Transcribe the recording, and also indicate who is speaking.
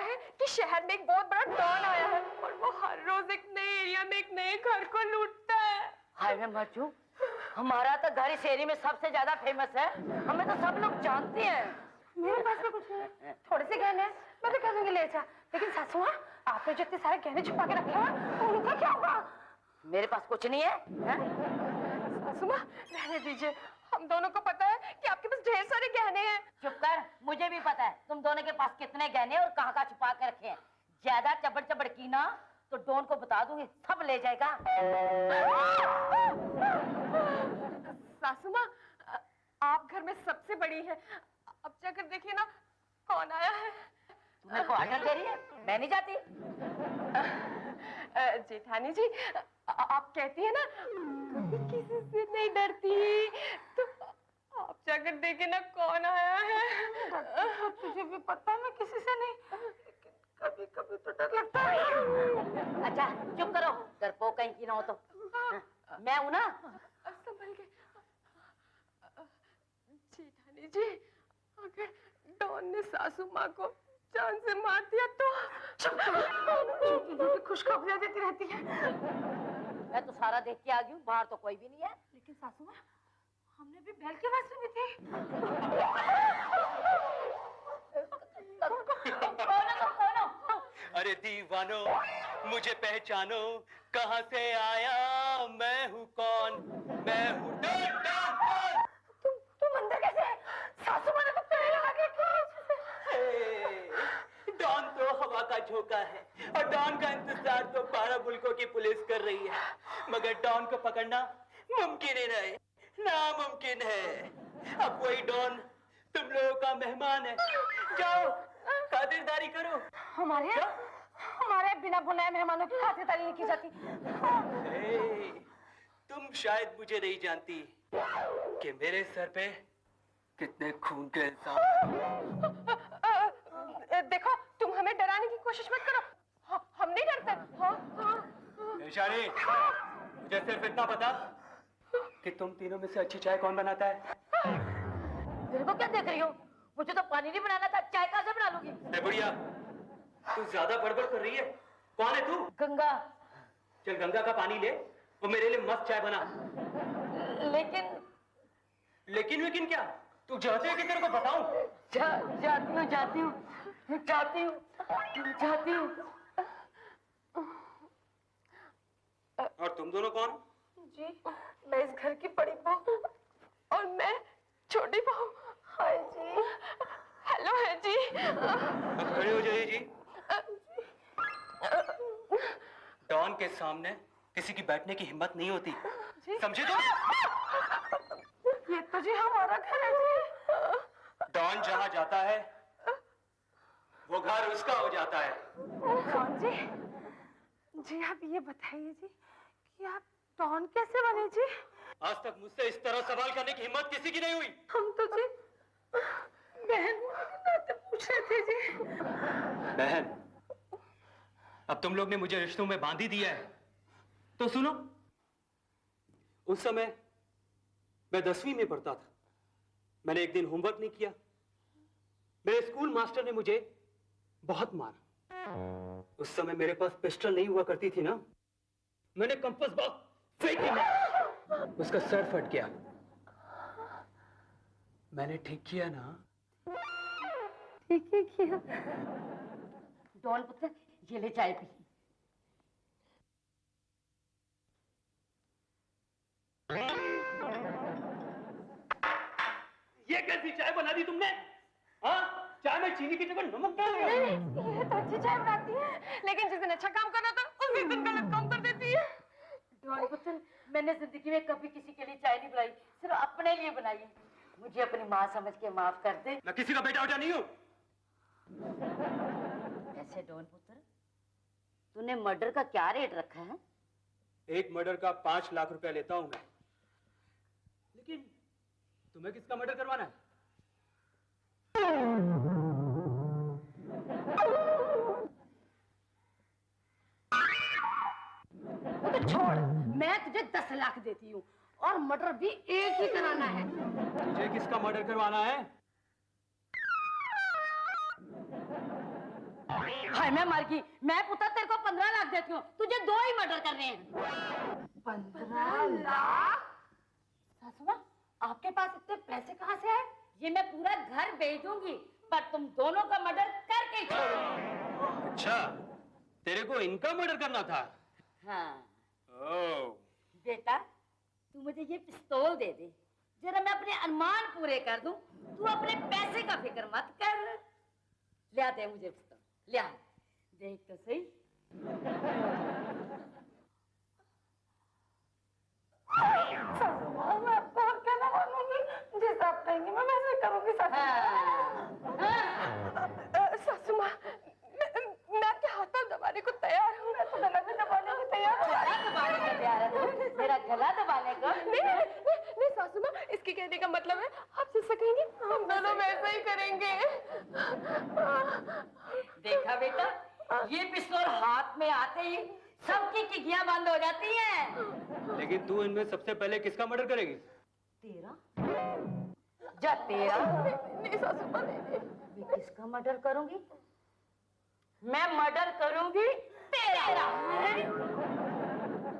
Speaker 1: है कि शहर में एक बहुत बड़ा डॉन आया है और वो हर रोज एक नए एरिया में एक नए घर को लूटता है।
Speaker 2: हाय मैं मर जाऊं, हमारा तो घर इस एरिया में सबसे ज्यादा फेमस है, हमें तो सब लोग जानते हैं।
Speaker 1: मेरे पास भी कुछ नहीं है, थोड़े से गहने हैं, मैं तो कह दूंगी ले जा। लेकिन सासू माँ, आपने जो इतने सारे गहने छुपा के रखे हैं तो उनका क्या होगा?
Speaker 2: मेरे पास कुछ नहीं है, है?
Speaker 1: सासू माँ रहने दीजिए, हम दोनों को पता है कि आपके पास ढेर सारे गहने हैं।
Speaker 2: चुप कर, मुझे भी पता है तुम दोनों के पास कितने गहने और कहाँ छुपा के रखे हैं। ज्यादा चबड़ चबड़ की ना तो डॉन को बता दूंगी, सब ले जाएगा।
Speaker 1: सासू माँ, आप घर में सबसे बड़ी है, अब जाकर देखिए ना कौन आया है।
Speaker 2: तुम मेरे को ऑर्डर दे रही है, मैं नहीं जाती।
Speaker 1: जेठानी जी, आप कहती है ना कभी किसी से नहीं डरती, तो आप जाकर देखिए ना कौन आया है। तुझे भी पता है मैं किसी से नहीं, कभी कभी तो डर लगता है।
Speaker 2: अच्छा चुप करो, डरपोक कहीं की ना हो तो। मैं हूं ना।
Speaker 1: संभल के। जेठानी जी, अगर डॉन ने सासू माँ को जान से मार दिया तो? झूठी खुशखबरियां देती रहती है।
Speaker 2: मैं तो सारा देख के आ गई हूँ, बाहर तो कोई भी नहीं है।
Speaker 1: लेकिन सासू माँ, हमने भी बैल की आवाज सुनी थी।
Speaker 3: अरे दीवानो मुझे पहचानो, कहाँ से आया, मैं हूँ कौन, मैं हूँ डॉन।
Speaker 1: तुम अंदर कैसे? सासू माँ ने तो पैर लगा के
Speaker 3: डॉन तो हवा का झोंका है और डॉन का इंतजार तो 12 मुल्कों की पुलिस कर रही है, मगर डॉन को पकड़ना मुमकिन ही नहीं, नामुमकिन है। अब वही डॉन तुम लोगों का मेहमान है, जाओ खातिरदारी करो।
Speaker 1: हमारे बिना बुलाए मेहमानों की खातिरदारी नहीं की जाती।
Speaker 3: तुम शायद मुझे नहीं जानती कि मेरे सर पे कितने खून के इल्जाम हैं।
Speaker 1: देखो, तुम हमें डराने की कोशिश मत करो, हम नहीं डरते।
Speaker 3: शाली, मुझे सिर्फ इतना बता कि तुम तीनों में से अच्छी चाय कौन बनाता है?
Speaker 2: मेरे को क्या देख रही हो? मुझे तो पानी नहीं बनाना था, चाय कहाँ से बना लूंगी?
Speaker 3: बुढ़िया, तू ज्यादा बड़बड़ कर रही है। कौन है तू?
Speaker 2: गंगा।
Speaker 3: चल गंगा का पानी ले और मेरे लिए मस्त चाय बना। लेकिन क्या? तू चाहते है कि तेरे को बताऊं?
Speaker 2: जाती हूँ।
Speaker 3: और तुम दोनों कौन?
Speaker 1: जी, मैं इस घर की बड़ी बहू और मैं छोटी बहू। हाय जी, हेलो है जी।
Speaker 3: अब खड़े हो जाइए जी। डॉन के सामने किसी की बैठने की हिम्मत नहीं होती, समझे तो?
Speaker 1: ये तो जी हमारा घर है जी।
Speaker 3: डॉन जहाँ जाता है वो घर उसका हो जाता है।
Speaker 1: कौन जी? जी आप ये बताइए जी कि आप डॉन कैसे बने जी?
Speaker 3: आज तक मुझसे इस तरह सवाल करने की हिम्मत किसी की नहीं हुई।
Speaker 1: हम तो जी बहन के नाते पूछ रहे थे जी।
Speaker 3: बहन, अब तुम लोग ने मुझे रिश्तों में बांध ही दिया है, तो सुनो। उस समय मैं 10वीं में पढ़ता था, मैंने एक दिन होमवर्क नहीं किया, मेरे स्कूल मास्टर ने मुझे बहुत मारा। उस समय मेरे पास पिस्टल नहीं हुआ करती थी ना, मैंने कंपास बॉक्स फेंक दिया, उसका सर फट गया। मैंने ठीक किया ना?
Speaker 1: ठीक है किया।
Speaker 2: डॉन पुत्र, ये ले चाय पी।
Speaker 3: ये कैसी चाय बना दी तुमने? हाँ? चाय में चीनी की जगह नमक डाल दिया?
Speaker 1: नहीं, ये तो अच्छी चाय बनाती है, लेकिन जिस दिन अच्छा काम करना था उस दिन गलत काम कर देती है।
Speaker 2: डॉन पुत्र, मैंने जिंदगी में कभी किसी के लिए चाय नहीं बनाई, सिर्फ अपने लिए बनाई है। मुझे अपनी माँ समझ के माफ कर दे।
Speaker 3: मैं किसी का बेटा उठा नहीं हूँ।
Speaker 2: ऐसे डॉन पुत्र, तूने मर्डर का क्या रेट रखा है?
Speaker 3: एक मर्डर का 5 लाख रुपया लेता हूं मैं, लेकिन तुम्हें किसका मर्डर करवाना है?
Speaker 1: तो छोड़, मैं तुझे 10 लाख देती हूँ और मर्डर भी एक ही कराना है।
Speaker 3: तुझे किसका मर्डर करवाना है?
Speaker 2: हाय मैं मर गई। मैं पुत्र तेरे को 15 लाख देती हूँ, तुझे 2 ही मर्डर करने हैं।
Speaker 1: 15 लाख?
Speaker 2: सासू माँ, आपके पास इतने पैसे कहाँ से आए? ये मैं पूरा घर बेच दूंगी, पर तुम दोनों का मर्डर करके ही छोड़ूंगी।
Speaker 3: अच्छा, तेरे को इनका मर्डर करना था?
Speaker 2: हाँ।
Speaker 3: ओह।
Speaker 2: बेटा, तू मुझे ये पिस्तौल दे दे, जरा मैं अपने अरमान पूरे कर दूं। तू अपने पैसे का फिक्र मत कर। ले दे मुझे पिस्तौल, ले आ। देख तो सही।
Speaker 1: सासू माँ, मैं आपको और क्या ना मानूंगी। जैसा आप कहेंगी मैं वैसे करूंगी सासू माँ। सासू माँ, मैं आपके हाथ पर दबाने को तैयार हूँ। मैं तो गला भी दबाने को तैयार हूँ।
Speaker 2: गला दबाने को तैयार है तू? मेरा गला दबाने को?
Speaker 1: नहीं सासू माँ, इसके कहने का मतलब है आप जिससे कहेंगे हम दोनों वैसा ही करेंगे।
Speaker 2: देखा बेटा, ये पिस्तौल हाथ में आते ही सबकी किकियां बंद हो जाती हैं।
Speaker 3: लेकिन तू इनमें सबसे पहले किसका मर्डर करेगी?
Speaker 2: तेरा? जा तेरा?
Speaker 1: नहीं सासू माँ, नहीं।
Speaker 2: मैं किसका मर्डर करूंगी? मैं मर्डर करूंगी तेरा।